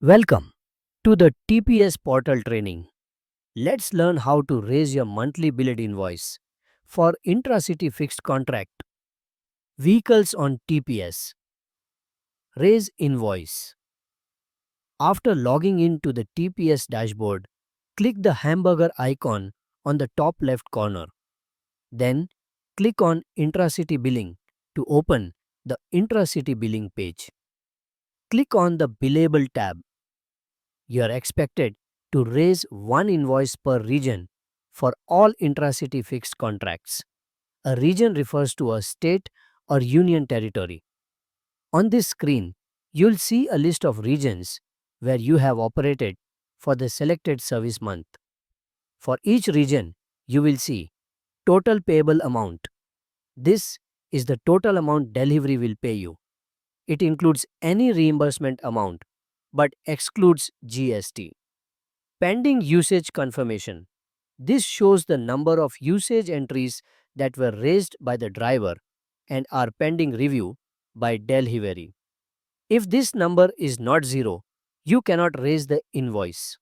Welcome to the TPS portal training. Let's learn how to raise your monthly billed invoice for intracity fixed contract vehicles on TPS. Raise invoice. After logging in to the TPS dashboard, click the hamburger icon on the top left corner. Then click on intracity billing to open the intracity billing page. Click on the billable tab. You are expected to raise one invoice per region for all intracity fixed contracts. A region refers to a state or union territory. On this screen, you'll see a list of regions where you have operated for the selected service month. For each region, you will see total payable amount. This is the total amount delivery will pay you. It includes any reimbursement amount but excludes GST. Pending usage confirmation. This shows the number of usage entries that were raised by the driver and are pending review by delivery. If this number is not zero, you cannot raise the invoice.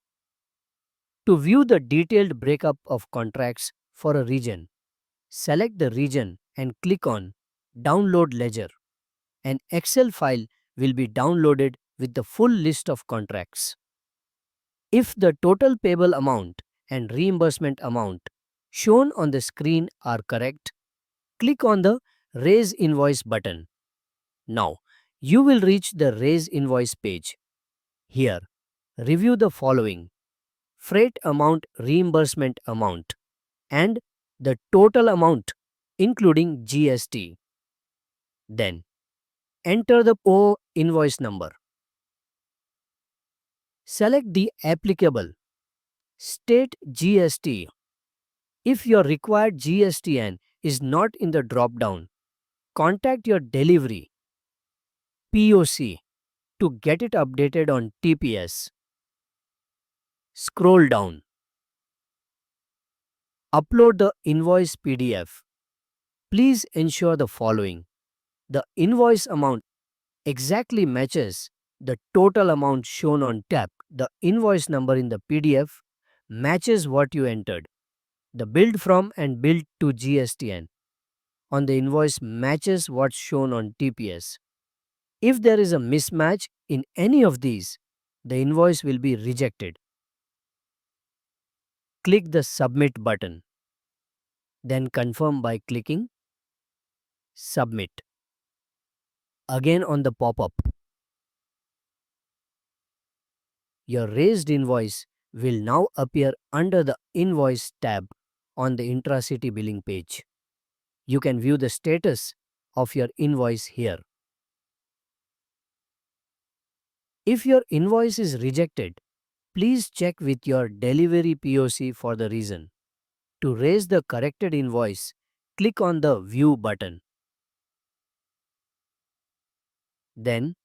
To view the detailed breakup of contracts for a region, select the region and click on Download Ledger. An Excel file will be downloaded with the full list of contracts. If the total payable amount and reimbursement amount shown on the screen are correct, click on the Raise Invoice button. Now, you will reach the Raise Invoice page. Here, review the following: freight amount, reimbursement amount, and the total amount including GST. Then, enter the O invoice number. Select the applicable state GST. If your required GSTN is not in the drop-down, contact your delivery POC to get it updated on TPS. Scroll down. Upload the invoice PDF. Please ensure the following: the invoice amount exactly matches the total amount shown on tab. The invoice number in the PDF matches what you entered. The billed from and billed to GSTN on the invoice matches what's shown on TPS. If there is a mismatch in any of these, the invoice will be rejected. Click the Submit button. Then confirm by clicking Submit. Again on the pop-up, your raised invoice will now appear under the Invoice tab on the intracity billing page. You can view the status of your invoice here. If your invoice is rejected, please check with your delivery POC for the reason. To raise the corrected invoice, click on the View button. Then,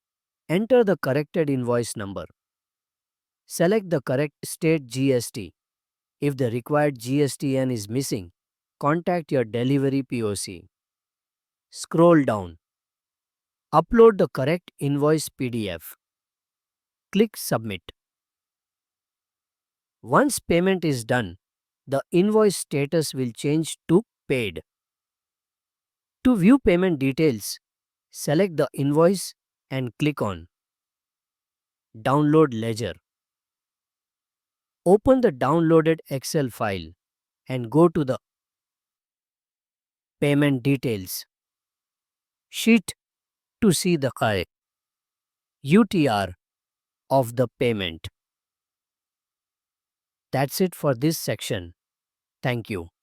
enter the corrected invoice number. Select the correct state GST. If the required GSTN is missing, contact your delivery POC. Scroll down. Upload the correct invoice PDF. Click Submit. Once payment is done, the invoice status will change to Paid. To view payment details, select the invoice and click on Download Ledger. Open the downloaded Excel file and go to the Payment Details sheet to see the UTR of the payment. That's it for this section. Thank you.